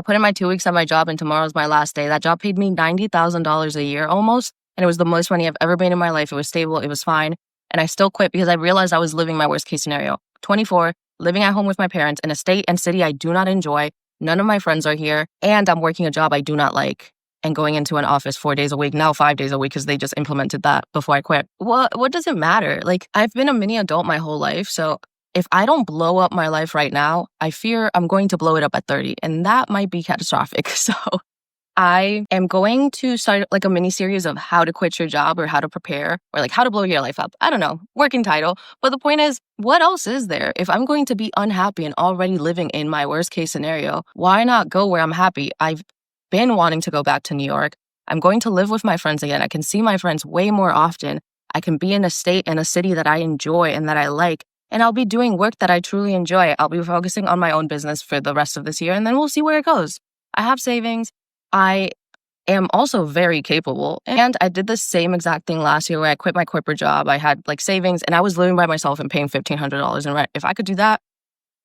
put in my 2 weeks at my job and tomorrow's my last day. That job paid me $90,000 a year almost. And it was the most money I've ever made in my life. It was stable. It was fine. And I still quit because I realized I was living my worst case scenario. 24, living at home with my parents in a state and city I do not enjoy. None of my friends are here. And I'm working a job I do not like and going into an office 4 days a week, now 5 days a week because they just implemented that before I quit. What does it matter? Like, I've been a mini adult my whole life. So if I don't blow up my life right now, I fear I'm going to blow it up at 30. And that might be catastrophic. So I am going to start like a mini series of how to quit your job or how to prepare or like how to blow your life up. I don't know, working title. But the point is, what else is there? If I'm going to be unhappy and already living in my worst case scenario, why not go where I'm happy? I've been wanting to go back to New York. I'm going to live with my friends again. I can see my friends way more often. I can be in a state and a city that I enjoy and that I like. And I'll be doing work that I truly enjoy. I'll be focusing on my own business for the rest of this year, and then we'll see where it goes. I have savings. I am also very capable. And I did the same exact thing last year where I quit my corporate job. I had like savings and I was living by myself and paying $1,500 in rent. If I could do that,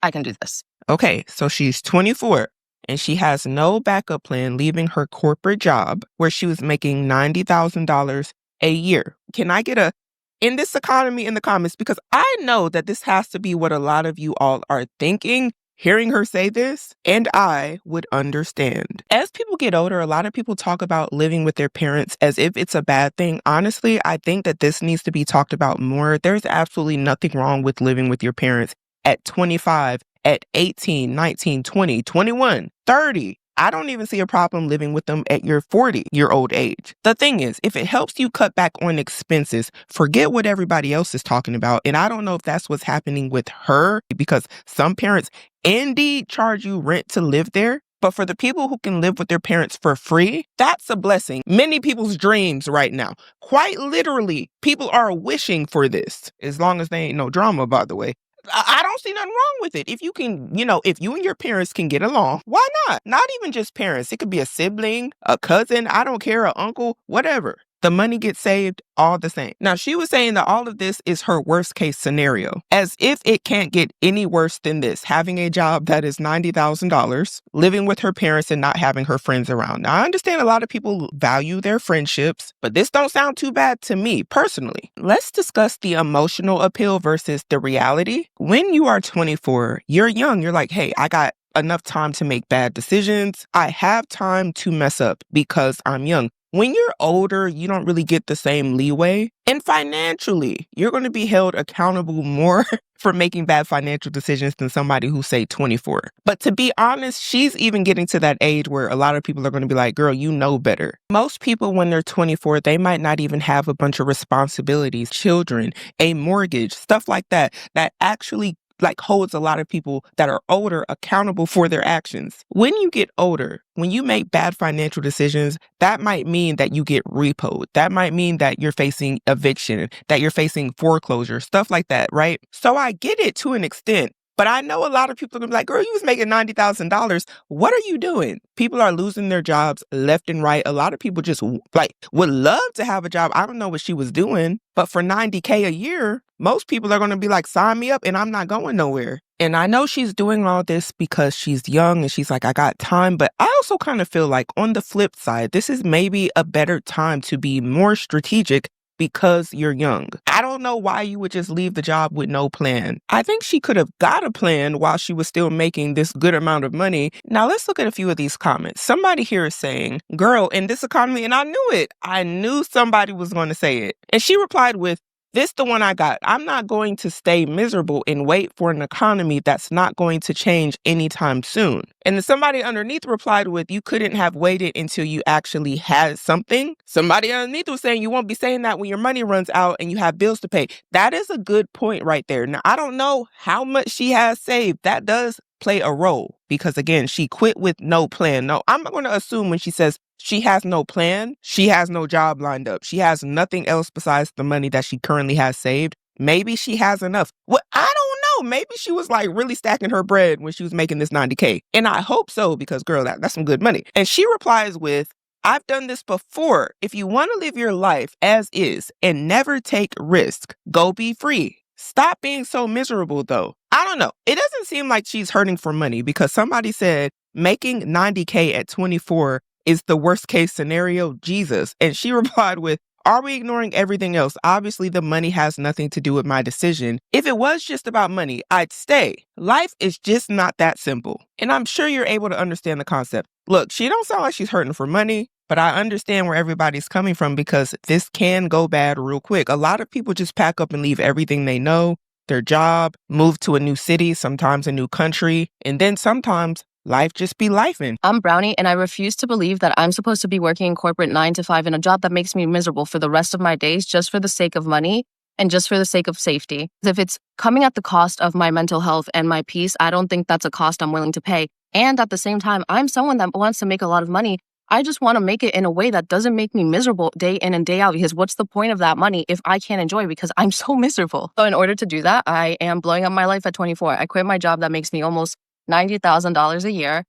I can do this. Okay, so she's 24 and she has no backup plan leaving her corporate job where she was making $90,000 a year. Can I get in this economy in the comments? Because I know that this has to be what a lot of you all are thinking. Hearing her say this, and I would understand. As people get older, a lot of people talk about living with their parents as if it's a bad thing. Honestly, I think that this needs to be talked about more. There's absolutely nothing wrong with living with your parents at 25, at 18, 19, 20, 21, 30. I don't even see a problem living with them at your 40-year-old age. The thing is, if it helps you cut back on expenses, forget what everybody else is talking about. And I don't know if that's what's happening with her, because some parents indeed charge you rent to live there. But for the people who can live with their parents for free, that's a blessing. Many people's dreams right now. Quite literally, people are wishing for this, as long as they ain't no drama, by the way. I don't see nothing wrong with it. If you can, if you and your parents can get along, why not? Not even just parents. It could be a sibling, a cousin, I don't care, an uncle, whatever. The money gets saved all the same. Now, she was saying that all of this is her worst case scenario, as if it can't get any worse than this. Having a job that is $90,000, living with her parents and not having her friends around. Now, I understand a lot of people value their friendships, but this don't sound too bad to me personally. Let's discuss the emotional appeal versus the reality. When you are 24, you're young. You're like, hey, I got enough time to make bad decisions. I have time to mess up because I'm young. When you're older, you don't really get the same leeway. And financially, you're going to be held accountable more for making bad financial decisions than somebody who's, say, 24. But to be honest, she's even getting to that age where a lot of people are going to be like, girl, you know better. Most people, when they're 24, they might not even have a bunch of responsibilities, children, a mortgage, stuff like that actually holds a lot of people that are older accountable for their actions. When you get older, when you make bad financial decisions, that might mean that you get repoed. That might mean that you're facing eviction, that you're facing foreclosure, stuff like that, right? So I get it to an extent. But I know a lot of people are going to be like, girl, you was making $90,000. What are you doing? People are losing their jobs left and right. A lot of people just would love to have a job. I don't know what she was doing, but for $90K a year, most people are going to be like, sign me up and I'm not going nowhere. And I know she's doing all this because she's young and she's like, I got time. But I also kind of feel like on the flip side, this is maybe a better time to be more strategic because you're young. I don't know why you would just leave the job with no plan. I think she could have got a plan while she was still making this good amount of money. Now let's look at a few of these comments. Somebody here is saying, girl, in this economy, and I knew it. I knew somebody was going to say it. And she replied with, this the one I got. I'm not going to stay miserable and wait for an economy that's not going to change anytime soon. And then somebody underneath replied with, you couldn't have waited until you actually had something. Somebody underneath was saying you won't be saying that when your money runs out and you have bills to pay. That is a good point right there. Now, I don't know how much she has saved. That does play a role because, again, she quit with no plan. No, I'm going to assume when she says she has no plan, she has no job lined up. She has nothing else besides the money that she currently has saved. Maybe she has enough. Well, I don't know. Maybe she was really stacking her bread when she was making this $90K. And I hope so because, girl, that's some good money. And she replies with, I've done this before. If you want to live your life as is and never take risk, go be free. Stop being so miserable, though. I don't know. It doesn't seem like she's hurting for money because somebody said, making 90K at 24 is the worst case scenario, Jesus. And she replied with, are we ignoring everything else? Obviously, the money has nothing to do with my decision. If it was just about money, I'd stay. Life is just not that simple. And I'm sure you're able to understand the concept. Look, she don't sound like she's hurting for money, but I understand where everybody's coming from because this can go bad real quick. A lot of people just pack up and leave everything they know, their job, move to a new city, sometimes a new country, and then sometimes life just be lifing. I'm Brownie, and I refuse to believe that I'm supposed to be working in corporate 9 to 5 in a job that makes me miserable for the rest of my days just for the sake of money and just for the sake of safety. If it's coming at the cost of my mental health and my peace, I don't think that's a cost I'm willing to pay. And at the same time, I'm someone that wants to make a lot of money. I just want to make it in a way that doesn't make me miserable day in and day out, because what's the point of that money if I can't enjoy it because I'm so miserable? So in order to do that, I am blowing up my life at 24. I quit my job that makes me almost $90,000 a year.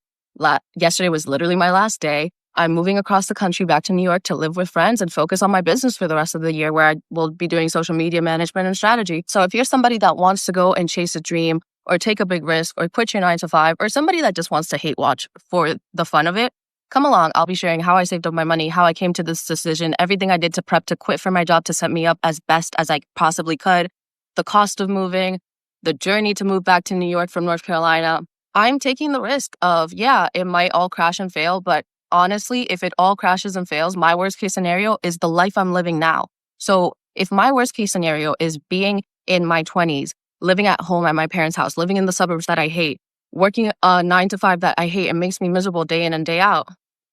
Yesterday was literally my last day. I'm moving across the country back to New York to live with friends and focus on my business for the rest of the year, where I will be doing social media management and strategy. So if you're somebody that wants to go and chase a dream or take a big risk or quit your 9 to 5, or somebody that just wants to hate watch for the fun of it, come along. I'll be sharing how I saved up my money, how I came to this decision, everything I did to prep to quit for my job to set me up as best as I possibly could, the cost of moving, the journey to move back to New York from North Carolina. I'm taking the risk of, yeah, it might all crash and fail, but honestly, if it all crashes and fails, my worst case scenario is the life I'm living now. So if my worst case scenario is being in my 20s, living at home at my parents' house, living in the suburbs that I hate, working a 9 to 5 that I hate and makes me miserable day in and day out,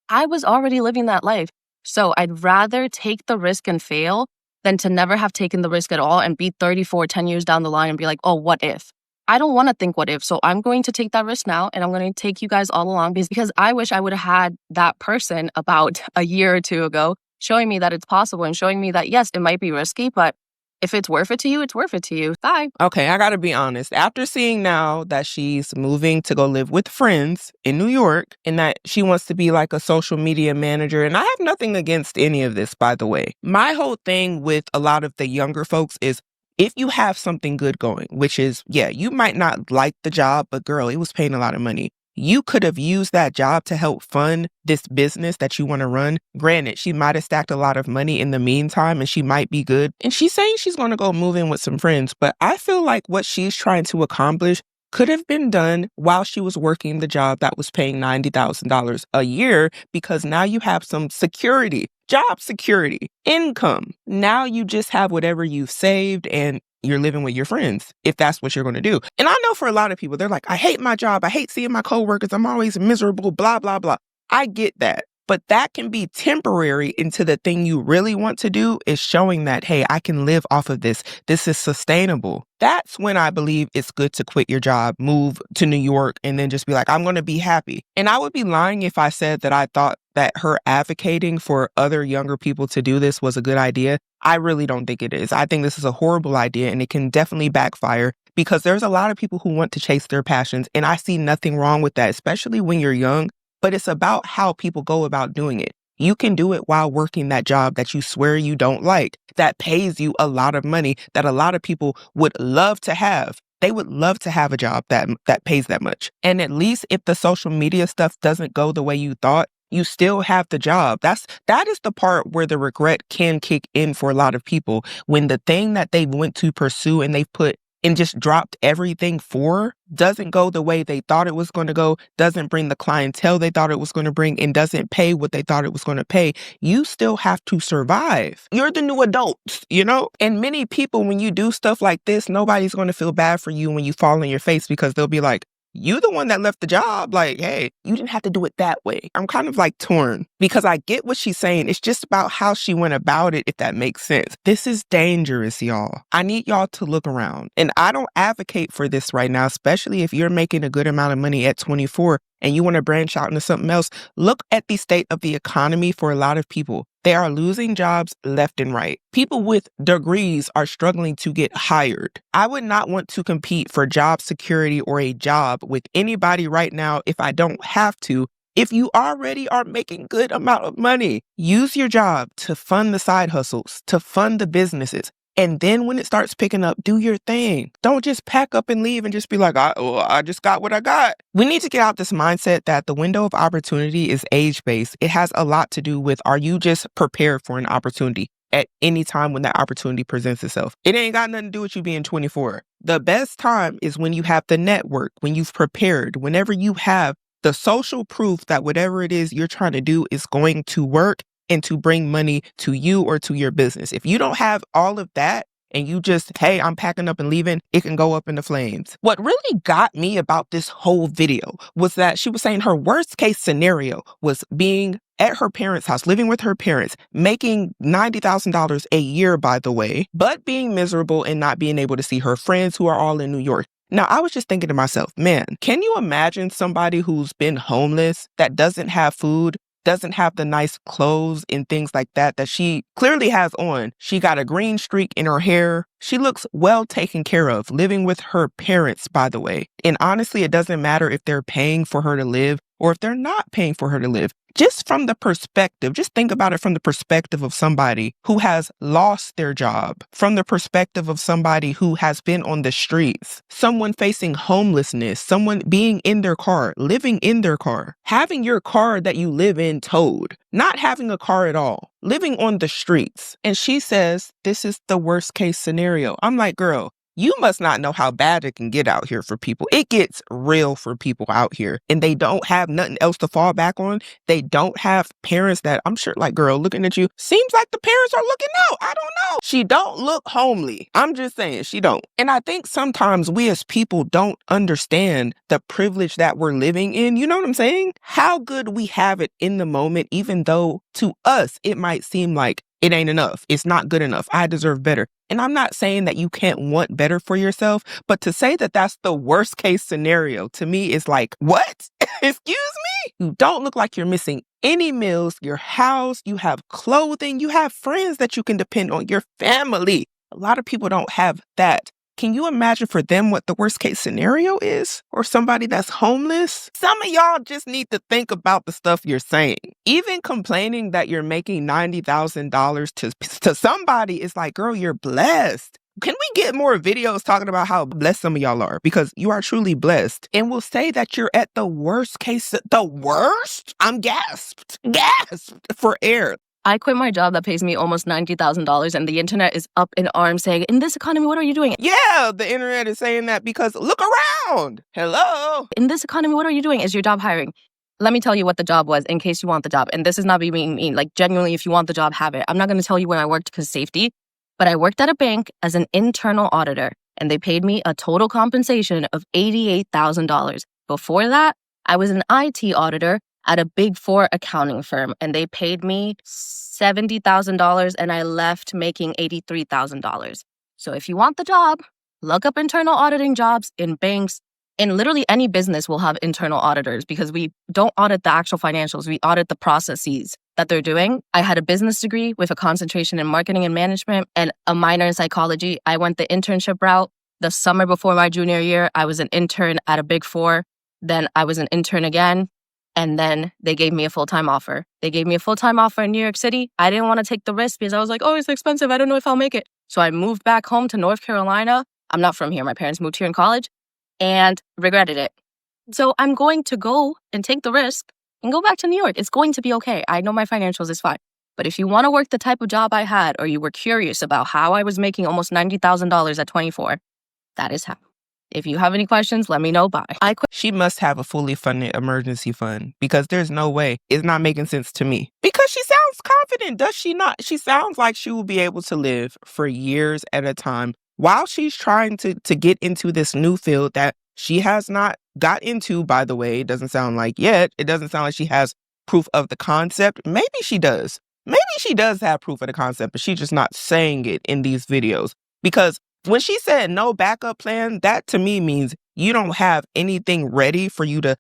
I was already living that life. So I'd rather take the risk and fail than to never have taken the risk at all and be 34, 10 years down the line and be like, oh, what if? I don't want to think what if. So I'm going to take that risk now, and I'm going to take you guys all along because I wish I would have had that person about a year or two ago showing me that it's possible and showing me that, yes, it might be risky, but if it's worth it to you, it's worth it to you. Bye. Okay, I gotta be honest. After seeing now that she's moving to go live with friends in New York and that she wants to be like a social media manager, and I have nothing against any of this, by the way. My whole thing with a lot of the younger folks is if you have something good going, which is, yeah, you might not like the job, but girl, it was paying a lot of money. You could have used that job to help fund this business that you want to run. Granted, she might have stacked a lot of money in the meantime and she might be good. And she's saying she's going to go move in with some friends. But I feel like what she's trying to accomplish could have been done while she was working the job that was paying $90,000 a year, because now you have some security, job security, income. Now you just have whatever you've saved and you're living with your friends, if that's what you're going to do. And I know for a lot of people, they're like, I hate my job. I hate seeing my coworkers. I'm always miserable, blah, blah, blah. I get that. But that can be temporary into the thing you really want to do is showing that, hey, I can live off of this. This is sustainable. That's when I believe it's good to quit your job, move to New York, and then just be like, I'm going to be happy. And I would be lying if I said that I thought that her advocating for other younger people to do this was a good idea. I really don't think it is. I think this is a horrible idea, and it can definitely backfire because there's a lot of people who want to chase their passions. And I see nothing wrong with that, especially when you're young. But it's about how people go about doing it. You can do it while working that job that you swear you don't like, that pays you a lot of money, that a lot of people would love to have. They would love to have a job that pays that much. And at least if the social media stuff doesn't go the way you thought, you still have the job. That is the part where the regret can kick in for a lot of people, when the thing that they went to pursue and they've put and just dropped everything for doesn't go the way they thought it was going to go, doesn't bring the clientele they thought it was going to bring, and doesn't pay what they thought it was going to pay. You still have to survive. You're the new adults, you know? And many people, when you do stuff like this, nobody's going to feel bad for you when you fall on your face, because they'll be like, you the one that left the job. Like, hey, you didn't have to do it that way. I'm kind of like torn because I get what she's saying. It's just about how she went about it, if that makes sense. This is dangerous, y'all. I need y'all to look around. And I don't advocate for this right now, especially if you're making a good amount of money at 24 and you want to branch out into something else. Look at the state of the economy for a lot of people. They are losing jobs left and right. People with degrees are struggling to get hired. I would not want to compete for job security or a job with anybody right now if I don't have to. If you already are making good amount of money, use your job to fund the side hustles, to fund the businesses. And then when it starts picking up, do your thing. Don't just pack up and leave and just be like, I just got what I got. We need to get out this mindset that the window of opportunity is age-based. It has a lot to do with, are you just prepared for an opportunity at any time when that opportunity presents itself? It ain't got nothing to do with you being 24. The best time is when you have the network, when you've prepared, whenever you have the social proof that whatever it is you're trying to do is going to work and to bring money to you or to your business. If you don't have all of that and you just, hey, I'm packing up and leaving, it can go up in the flames. What really got me about this whole video was that she was saying her worst case scenario was being at her parents' house, living with her parents, making $90,000 a year, by the way, but being miserable and not being able to see her friends who are all in New York. Now, I was just thinking to myself, man, can you imagine somebody who's been homeless, that doesn't have food, doesn't have the nice clothes and things like that she clearly has on? She got a green streak in her hair. She looks well taken care of, living with her parents, by the way. And honestly, it doesn't matter if they're paying for her to live or if they're not paying for her to live. Just from the perspective, just think about it from the perspective of somebody who has lost their job, from the perspective of somebody who has been on the streets, someone facing homelessness, someone being in their car, living in their car, having your car that you live in towed, not having a car at all, living on the streets. And she says, this is the worst case scenario. I'm like, girl, you must not know how bad it can get out here for people. It gets real for people out here, and they don't have nothing else to fall back on. They don't have parents that, I'm sure, like, girl, looking at you, seems like the parents are looking out. I don't know. She don't look homely. I'm just saying, she don't. And I think sometimes we as people don't understand the privilege that we're living in. You know what I'm saying? How good we have it in the moment, even though to us, it might seem like it ain't enough. It's not good enough. I deserve better. And I'm not saying that you can't want better for yourself, but to say that that's the worst case scenario to me is like, what? Excuse me? You don't look like you're missing any meals, your house, you have clothing, you have friends that you can depend on, your family. A lot of people don't have that. Can you imagine for them what the worst case scenario is? Or somebody that's homeless? Some of y'all just need to think about the stuff you're saying. Even complaining that you're making $90,000 to somebody is like, girl, you're blessed. Can we get more videos talking about how blessed some of y'all are? Because you are truly blessed. And we'll say that you're at the worst case. The worst? I'm gasped for air. I quit my job that pays me almost $90,000 and the internet is up in arms saying, in this economy, what are you doing? Yeah, the internet is saying that because look around. Hello. In this economy, what are you doing? Is your job hiring? Let me tell you what the job was in case you want the job. And this is not being mean. Like, genuinely, if you want the job, have it. I'm not going to tell you where I worked because safety, but I worked at a bank as an internal auditor and they paid me a total compensation of $88,000. Before that, I was an IT auditor at a Big Four accounting firm, and they paid me $70,000, and I left making $83,000. So if you want the job, look up internal auditing jobs in banks. And literally any business will have internal auditors because we don't audit the actual financials. We audit the processes that they're doing. I had a business degree with a concentration in marketing and management and a minor in psychology. I went the internship route. The summer before my junior year, I was an intern at a Big Four. Then I was an intern again. And then they gave me a full-time offer. They gave me a full-time offer in New York City. I didn't want to take the risk because I was like, oh, it's expensive. I don't know if I'll make it. So I moved back home to North Carolina. I'm not from here. My parents moved here in college and regretted it. So I'm going to go and take the risk and go back to New York. It's going to be okay. I know my financials is fine. But if you want to work the type of job I had or you were curious about how I was making almost $90,000 at 24, that is how. If you have any questions, let me know. Bye. She must have a fully funded emergency fund because there's no way. It's not making sense to me. Because she sounds confident, does she not? She sounds like she will be able to live for years at a time while she's trying to get into this new field that she has not got into, by the way. It doesn't sound like yet. It doesn't sound like she has proof of the concept. Maybe she does. Maybe she does have proof of the concept, but she's just not saying it in these videos. Because when she said no backup plan, that to me means you don't have anything ready for you to,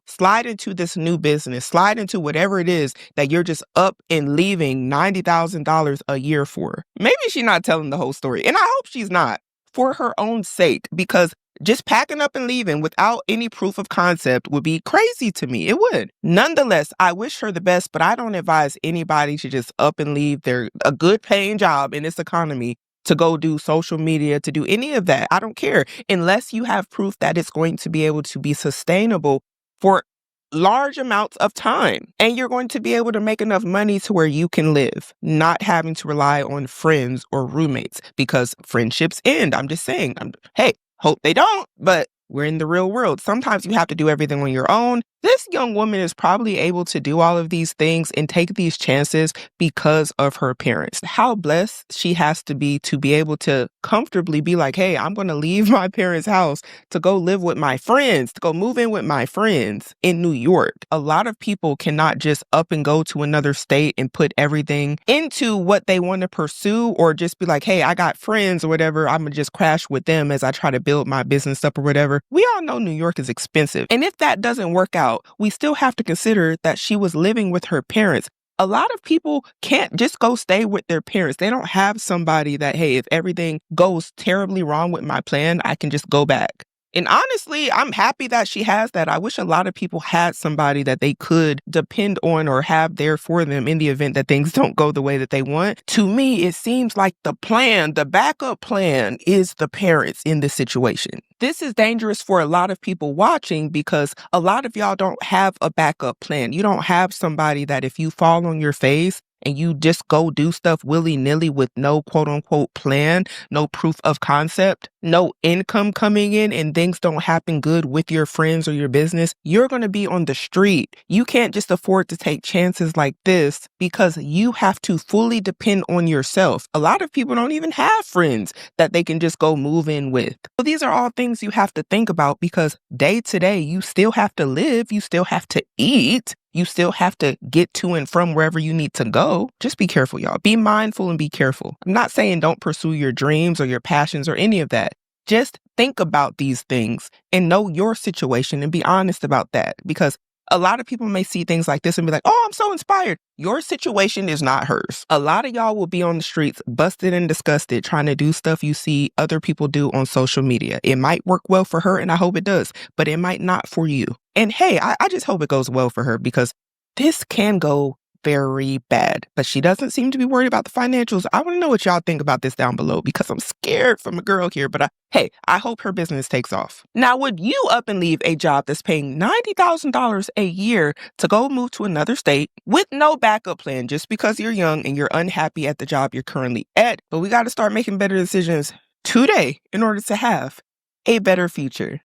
slide into this new business, slide into whatever it is that you're just up and leaving $90,000 a year for. Maybe she's not telling the whole story. And I hope she's not, for her own sake, because just packing up and leaving without any proof of concept would be crazy to me. It would. Nonetheless, I wish her the best, but I don't advise anybody to just up and leave a good paying job in this economy to go do social media, to do any of that. I don't care. Unless you have proof that it's going to be able to be sustainable for large amounts of time, and you're going to be able to make enough money to where you can live, not having to rely on friends or roommates, because friendships end. I'm just saying, hey, hope they don't, but we're in the real world. Sometimes you have to do everything on your own. This young woman is probably able to do all of these things and take these chances because of her parents. How blessed she has to be able to comfortably be like, hey, I'm going to leave my parents' house to go live with my friends, to go move in with my friends in New York. A lot of people cannot just up and go to another state and put everything into what they want to pursue, or just be like, hey, I got friends or whatever, I'm going to just crash with them as I try to build my business up or whatever. We all know New York is expensive. And if that doesn't work out, we still have to consider that she was living with her parents. A lot of people can't just go stay with their parents. They don't have somebody that, hey, if everything goes terribly wrong with my plan, I can just go back. And honestly, I'm happy that she has that. I wish a lot of people had somebody that they could depend on or have there for them in the event that things don't go the way that they want. To me, it seems like the backup plan is the parents in this situation. This is dangerous for a lot of people watching, because a lot of y'all don't have a backup plan. You don't have somebody that if you fall on your face and you just go do stuff willy-nilly with no quote unquote plan, no proof of concept, no income coming in, and things don't happen good with your friends or your business, you're going to be on the street. You can't just afford to take chances like this, because you have to fully depend on yourself. A lot of people don't even have friends that they can just go move in with. So these are all things you have to think about, because day to day, you still have to live, you still have to eat. You still have to get to and from wherever you need to go. Just be careful, y'all. Be mindful and be careful. I'm not saying don't pursue your dreams or your passions or any of that. Just think about these things and know your situation and be honest about that, because a lot of people may see things like this and be like, oh, I'm so inspired. Your situation is not hers. A lot of y'all will be on the streets busted and disgusted trying to do stuff you see other people do on social media. It might work well for her, and I hope it does, but it might not for you. And hey, I just hope it goes well for her, because this can go very bad. But she doesn't seem to be worried about the financials. I want to know what y'all think about this down below, because I'm scared from a girl here. But hey, I hope her business takes off. Now, would you up and leave a job that's paying $90,000 a year to go move to another state with no backup plan just because you're young and you're unhappy at the job you're currently at? But we got to start making better decisions today in order to have a better future.